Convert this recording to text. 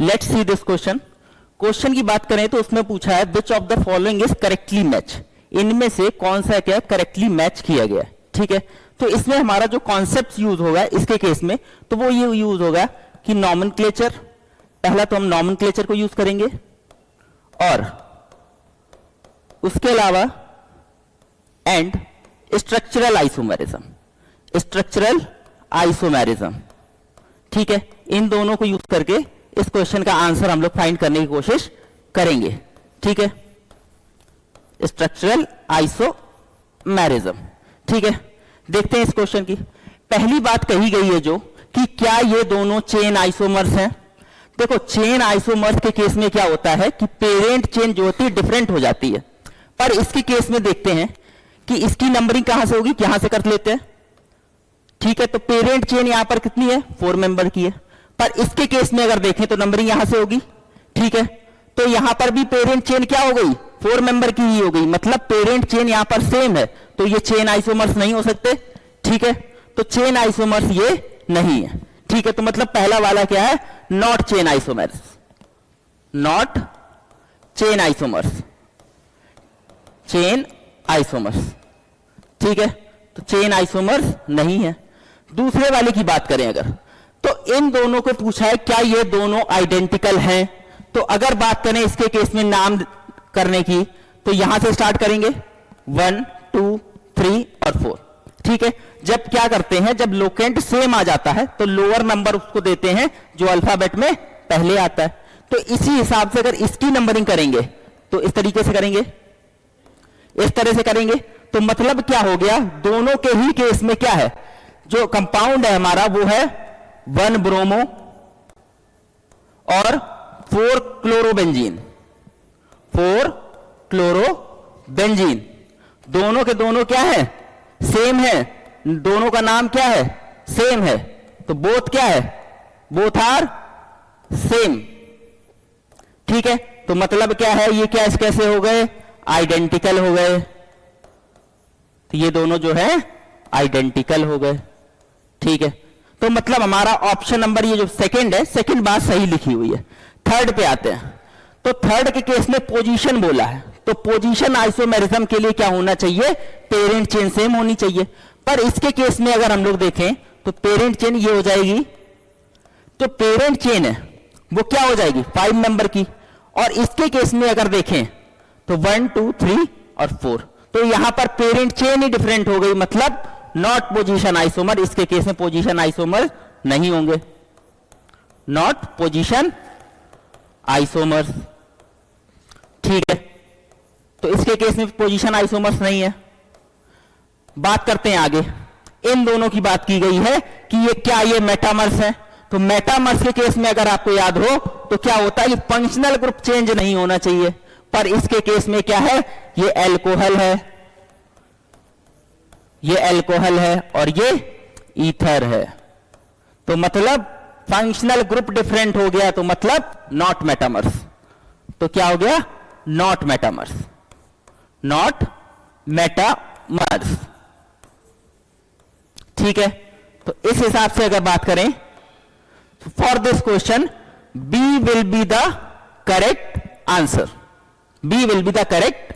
Let's see this question. Question की बात करें तो उसमें पूछा है which of the following is correctly match, इनमें से कौन सा क्या करेक्टली मैच किया गया है। ठीक है, तो इसमें हमारा जो कॉन्सेप्ट यूज होगा इसके केस में, तो वो ये यूज होगा कि नॉमेनक्लेचर, पहला तो हम नॉमेनक्लेचर को यूज करेंगे और उसके अलावा and structural isomerism, structural isomerism. ठीक है, इन दोनों को यूज करके इस क्वेश्चन का आंसर हम लोग फाइंड करने की कोशिश करेंगे। ठीक है, स्ट्रक्चरल आइसोमेरिज्म। ठीक है, देखते हैं इस क्वेश्चन की पहली बात कही गई है जो कि क्या ये दोनों चेन आइसोमर्स हैं। देखो, चेन आइसोमर्स के केस में क्या होता है कि पेरेंट चेन जो होती है डिफरेंट हो जाती है, पर इसके केस में देखते हैं कि इसकी नंबरिंग कहां से होगी, यहां से कर लेते हैं। ठीक है, तो पेरेंट चेन यहां पर कितनी है, 4 मेंबर की है, पर इसके केस में अगर देखें तो नंबरिंग यहां से होगी। ठीक है, तो यहां पर भी पेरेंट चेन क्या हो गई, 4 मेंबर की ही हो गई, मतलब पेरेंट चेन यहां पर सेम है, तो ये चेन आइसोमर्स नहीं हो सकते। ठीक है, तो चेन आइसोमर्स ये नहीं है। ठीक है, तो मतलब पहला वाला क्या है, not chain isomers, not chain isomers, chain isomers. ठीक है, तो चेन आइसोमर्स नहीं है। दूसरे वाले की बात करें अगर, तो इन दोनों को पूछा है क्या ये दोनों आइडेंटिकल हैं। तो अगर बात करें इसके केस में नाम करने की, तो यहां से स्टार्ट करेंगे 1 2 3 और 4। ठीक है, जब क्या करते हैं, जब लोकेंट सेम आ जाता है तो लोअर नंबर उसको देते हैं जो अल्फाबेट में पहले आता है। तो इसी हिसाब से अगर इसकी नंबरिंग करेंगे तो इस तरीके से करेंगे, इस तरह से करेंगे, तो मतलब क्या हो गया, दोनों के ही केस में क्या है, जो कंपाउंड है हमारा वो है 1 ब्रोमो और 4 क्लोरोबेंजीन, 4 क्लोरोबेंजीन। दोनों के दोनों क्या है, सेम है, दोनों का नाम क्या है, सेम है, तो बोथ क्या है, बोथ आर सेम। ठीक है, तो मतलब क्या है, ये क्या कैसे हो गए, आइडेंटिकल हो गए, तो ये दोनों जो है आइडेंटिकल हो गए। ठीक है, तो मतलब हमारा ऑप्शन नंबर ये जो सेकंड है, सेकंड बात सही लिखी हुई है। थर्ड पे आते हैं, तो थर्ड के केस में पोजीशन बोला है, तो पोजीशन आइसोमेरिज्म के लिए क्या होना चाहिए, पेरेंट चेन सेम होनी चाहिए। पर इसके केस में अगर हम लोग देखें तो पेरेंट चेन ये हो जाएगी, तो पेरेंट चेन है वो क्या हो जाएगी 5 मेंबर की, और इसके केस में अगर देखें तो 1 2 3 और 4, तो यहां पर पेरेंट चेन ही डिफरेंट हो गई, मतलब नॉट पोजीशन आइसोमर। इसके केस में पोजीशन आइसोमर नहीं होंगे, नॉट पोजीशन आइसोमर्स। ठीक है, तो इसके केस में पोजीशन आइसोमर्स नहीं है। बात करते हैं आगे, इन दोनों की बात की गई है कि ये क्या ये मेटामर्स है। तो मेटामर्स के केस में अगर आपको याद हो तो क्या होता है, ये फंक्शनल ग्रुप चेंज नहीं होना चाहिए, पर इसके केस में क्या है, ये एल्कोहल है, ये एल्कोहल है और ये ईथर है, तो मतलब फंक्शनल ग्रुप डिफरेंट हो गया, तो मतलब नॉट मेटामर्स। तो क्या हो गया, नॉट मेटामर्स, नॉट मेटामर्स। ठीक है, तो इस हिसाब से अगर बात करें for this question B will be the correct answer, B will be the correct